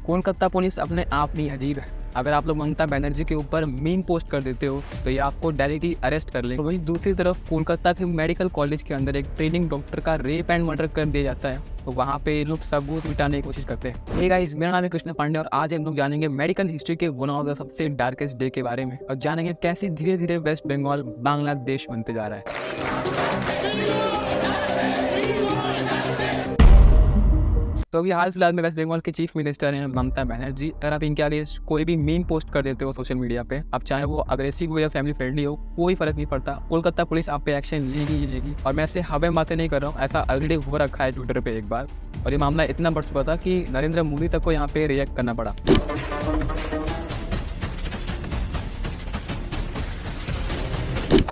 Kolkata police अपने आप में अजीब है। अगर आप लोग ममता बनर्जी के ऊपर मीम पोस्ट कर देते हो तो ये आपको डायरेक्टली अरेस्ट कर लेंगे। वहीं दूसरी तरफ कोलकाता के मेडिकल कॉलेज के अंदर एक ट्रेनिंग डॉक्टर का रेप एंड मर्डर कर दिया जाता है, तो वहाँ पे लोग सबूत मिटाने की कोशिश करते हैं। हे गाइस, मेरा नाम है कृष्ण पांडे और आज हम लोग जानेंगे मेडिकल हिस्ट्री के वन ऑफ द सबसे डार्केस्ट डे के बारे में और जानेंगे कैसे धीरे धीरे वेस्ट बंगाल बांग्लादेश बनते जा रहा है। तो अभी हाल फिलहाल में वेस्ट बंगाल के चीफ मिनिस्टर हैं ममता बनर्जी। अगर आप इनके आगे कोई भी मीम पोस्ट कर देते हो सोशल मीडिया पे, अब चाहे वो अग्रेसिव हो या फैमिली फ्रेंडली हो, कोई फर्क नहीं पड़ता, कोलकाता पुलिस आप पे एक्शन लेगी ही लेगी। और मैं ऐसे हवा बातें नहीं कर रहा हूँ, ऐसा ऑलरेडी हो रखा है ट्विटर पे एक बार, और ये मामला इतना बढ़ चुका था कि नरेंद्र मोदी तक को यहाँ पे रिएक्ट करना पड़ा।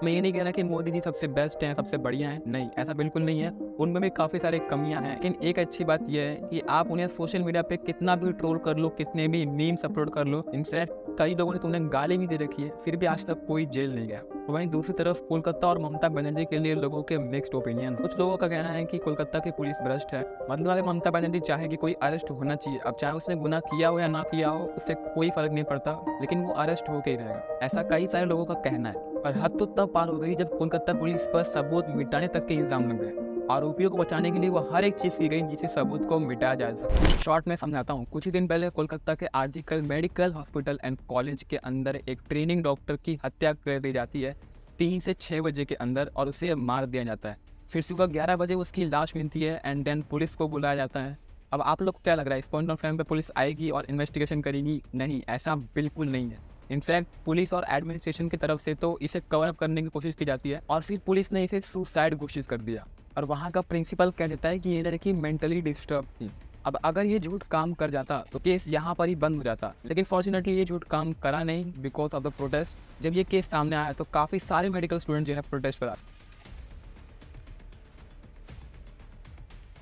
मैं ये नहीं कह रहा कि मोदी जी सबसे बेस्ट हैं, सबसे बढ़िया हैं, नहीं, ऐसा बिल्कुल नहीं है। उनमें भी काफ़ी सारे कमियां हैं, लेकिन एक अच्छी बात यह है कि आप उन्हें सोशल मीडिया पे कितना भी ट्रोल कर लो, कितने भी मीम्स अपलोड कर लो, इनफैक्ट कई लोगों ने तो उन्हें गाली भी दे रखी है, फिर भी आज तक कोई जेल नहीं गया। वहीं दूसरी तरफ कोलकाता और ममता बनर्जी के लिए लोगों के मिक्स्ड ओपिनियन। कुछ लोगों का कहना है कि कोलकाता की पुलिस भ्रष्ट है, मतलब अगर ममता बनर्जी चाहे कि कोई अरेस्ट होना चाहिए, अब चाहे उसने गुनाह किया हो या ना किया हो, उससे कोई फर्क नहीं पड़ता, लेकिन वो अरेस्ट होके ही रहेगा, ऐसा कई सारे लोगों का कहना है। और हद तो तब पार हो गई जब कोलकाता पुलिस पर सबूत मिटाने तक के इल्जाम लग गए। आरोपियों को बचाने के लिए वो हर एक चीज की गई जिससे सबूत को मिटाया जा सके। शॉर्ट में समझाता हूँ। कुछ ही दिन पहले कोलकाता के RG Kar medical hospital and college के अंदर एक ट्रेनिंग डॉक्टर की हत्या कर दी जाती है 3 से 6 बजे के अंदर, और उसे मार दिया जाता है। फिर सुबह 11 बजे उसकी लाश मिलती है एंड देन पुलिस को बुलाया जाता है। अब आप लोग को क्या लग रहा है, इस पॉइंट ऑफ टाइम पे पुलिस आएगी और इन्वेस्टिगेशन करेगी? नहीं, ऐसा बिल्कुल नहीं है। इनफैक्ट पुलिस और एडमिनिस्ट्रेशन की तरफ से तो इसे कवर अप करने की कोशिश की जाती है, और फिर पुलिस ने इसे सुसाइड घोषित कर दिया। और वहाँ का प्रिंसिपल कह देता है कि ये लड़की मेंटली डिस्टर्ब थी। अब अगर ये झूठ काम कर जाता तो केस यहाँ पर ही बंद हो जाता, लेकिन फॉर्चुनेटली ये झूठ काम करा नहीं बिकॉज ऑफ द प्रोटेस्ट। जब ये केस सामने आया तो काफ़ी सारे मेडिकल स्टूडेंट जो है प्रोटेस्ट पर आए,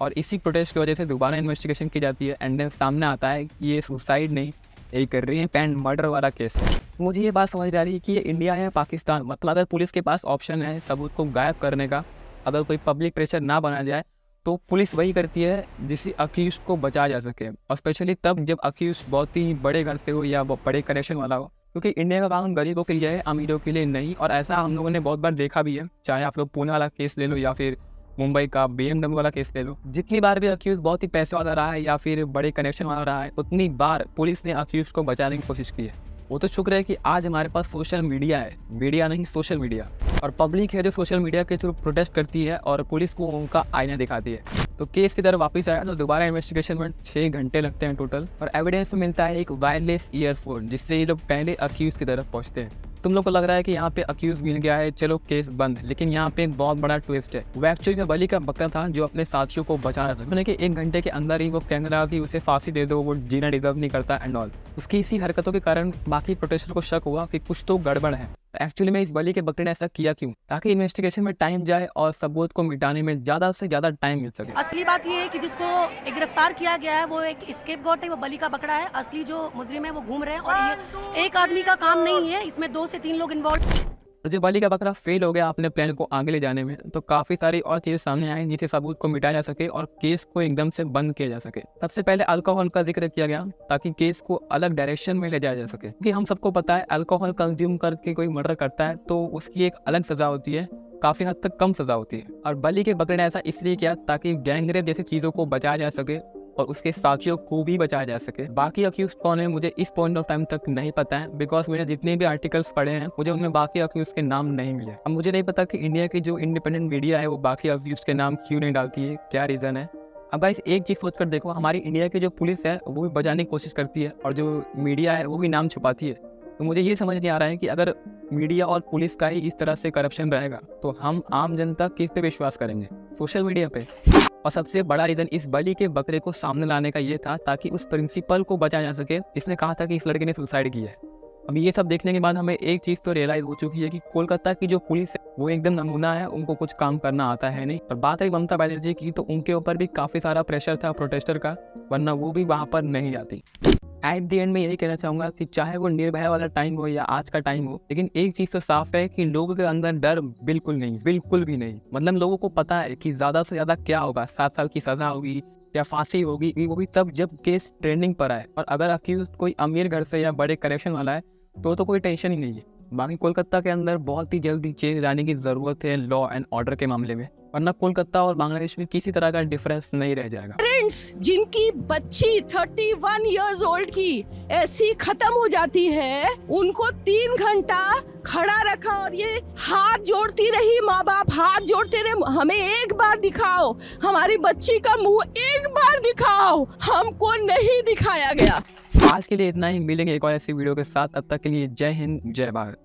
और इसी प्रोटेस्ट की वजह से दोबारा इन्वेस्टिगेशन की जाती है एंड देन सामने आता है कि ये सुसाइड नहीं, एक रेप एंड मर्डर वाला केस है। मुझे ये बात समझ आ रही है कि ये इंडिया है पाकिस्तान, मतलब अगर पुलिस के पास ऑप्शन है सबूत को गायब करने का, अगर कोई पब्लिक प्रेशर ना बनाया जाए तो पुलिस वही करती है जिससे अक्यूज को बचाया जा सके, और स्पेशली तब जब अक्यूज बहुत ही बड़े घर से हो या बड़े कनेक्शन वाला हो, क्योंकि इंडिया का कानून गरीबों के लिए है, अमीरों के लिए नहीं। और ऐसा हम लोगों ने बहुत बार देखा भी है, चाहे आप लोग पुणे वाला केस ले लो या फिर मुंबई का BMW वाला केस ले लो, जितनी बार भी अक्यूज बहुत ही पैसे वाला रहा है या फिर बड़े कनेक्शन वाला रहा है, उतनी बार पुलिस ने अक्यूज को बचाने की कोशिश की है। वो तो शुक्र है कि आज हमारे पास सोशल मीडिया है, मीडिया नहीं सोशल मीडिया, और पब्लिक है जो सोशल मीडिया के थ्रू प्रोटेस्ट करती है और पुलिस को उनका आईना दिखाती है। तो केस की तरफ वापस आया तो दोबारा इन्वेस्टिगेशन में 6 घंटे लगते हैं टोटल, और एविडेंस में मिलता है एक वायरलेस ईयरफोन, जिससे ये लोग पहले अक्यूज की तरफ पहुंचते हैं। तुम लोग को लग रहा है कि यहाँ पे अक्यूज मिल गया है, चलो केस बंद, लेकिन यहाँ पे एक बहुत बड़ा ट्विस्ट है। वो एक्चुअली में बली का बकरा था जो अपने साथियों को बचा रहा था। मैंने कि 1 घंटे के अंदर ही वो कहने लगा कि उसे फांसी दे दो, वो जीना डिजर्व नहीं करता एंड ऑल। उसकी इसी हरकतों के कारण बाकी प्रोटेस्टर को शक हुआ कि कुछ तो गड़बड़ है। एक्चुअली में इस बली के बकरे ने ऐसा किया क्यों? ताकि इन्वेस्टिगेशन में टाइम जाए और सबूत को मिटाने में ज्यादा से ज्यादा टाइम मिल सके। असली बात ये है कि जिसको गिरफ्तार किया गया है वो एक स्केपगोट है, वो बलि का बकरा है। असली जो मुजरिम है वो घूम रहे हैं, और ये एक आदमी का काम नहीं है, इसमें 2 से 3 लोग इन्वॉल्व। तो जब बली का बकरा फेल हो गया अपने प्लान को आगे ले जाने में, तो काफी सारी और चीजें सामने आई जिससे सबूत को मिटाया जा सके और केस को एकदम से बंद किया जा सके। सबसे पहले अल्कोहल का जिक्र किया गया ताकि केस को अलग डायरेक्शन में ले जाया जा सके, क्योंकि हम सबको पता है अल्कोहल कंज्यूम करके कोई मर्डर करता है तो उसकी एक अलग सजा होती है, काफी हद तक कम सजा होती है। और बली के बकरे ने ऐसा इसलिए किया ताकि गैंगरेप जैसी चीजों को बचाया जा सके और उसके साथियों को भी बचाया जा सके। बाकी अक्यूज कौन है मुझे इस पॉइंट ऑफ टाइम तक नहीं पता है, बिकॉज मैंने जितने भी आर्टिकल्स पढ़े हैं मुझे उनमें बाकी अक्यूज के नाम नहीं मिले। अब मुझे नहीं पता कि इंडिया की जो इंडिपेंडेंट मीडिया है वो बाकी अक्यूज के नाम क्यों नहीं डालती है, क्या रीजन है। अब गाइस एक चीज सोच कर देखो, हमारी इंडिया की जो पुलिस है वो भी बचाने की कोशिश करती है और जो मीडिया है वो भी नाम छुपाती है। तो मुझे ये समझ नहीं आ रहा है कि अगर मीडिया और पुलिस का ही इस तरह से करप्शन रहेगा तो हम आम जनता किस पे विश्वास करेंगे? सोशल मीडिया पे। और सबसे बड़ा रीजन इस बली के बकरे को सामने लाने का ये था ताकि उस प्रिंसिपल को बचाया जा सके जिसने कहा था कि इस लड़के ने सुसाइड किया है। अब ये सब देखने के बाद हमें एक चीज़ तो रियलाइज हो चुकी है कि कोलकाता की जो पुलिस है वो एकदम नमूना है, उनको कुछ काम करना आता है नहीं। और बात है ममता बनर्जी की, तो उनके ऊपर भी काफ़ी सारा प्रेशर था प्रोटेस्टर का, वरना वो भी वहाँ पर नहीं जाती। एट दी एंड में यही कहना चाहूँगा कि चाहे वो निर्भया वाला टाइम हो या आज का टाइम हो, लेकिन एक चीज़ तो साफ है कि लोगों के अंदर डर बिल्कुल नहीं, बिल्कुल भी नहीं। मतलब लोगों को पता है कि ज़्यादा से ज़्यादा क्या होगा, 7 साल की सज़ा होगी या फांसी होगी, वो भी तब जब केस ट्रेंडिंग पर आए। और अगर अक्यूज कोई अमीर घर से या बड़े करेक्शन वाला है तो कोई टेंशन ही नहीं है। बाकी कोलकाता के अंदर बहुत ही जल्दी चेंज लाने की ज़रूरत है लॉ एंड ऑर्डर के मामले में, वरना कोलकाता और बांग्लादेश में किसी तरह का डिफरेंस नहीं रह जाएगा। पेरेंट्स जिनकी बच्ची 31 इयर्स ओल्ड की ऐसी खत्म हो जाती है, उनको 3 घंटा खड़ा रखा और ये हाथ जोड़ती रही, माँ बाप हाथ जोड़ते रहे, हमें एक बार दिखाओ, हमारी बच्ची का मुंह एक बार दिखाओ, हमको नहीं दिखाया गया। आज के लिए इतना ही, मिलेंगे एक और ऐसी वीडियो के साथ। तब तक के लिए जय हिंद, जय भारत।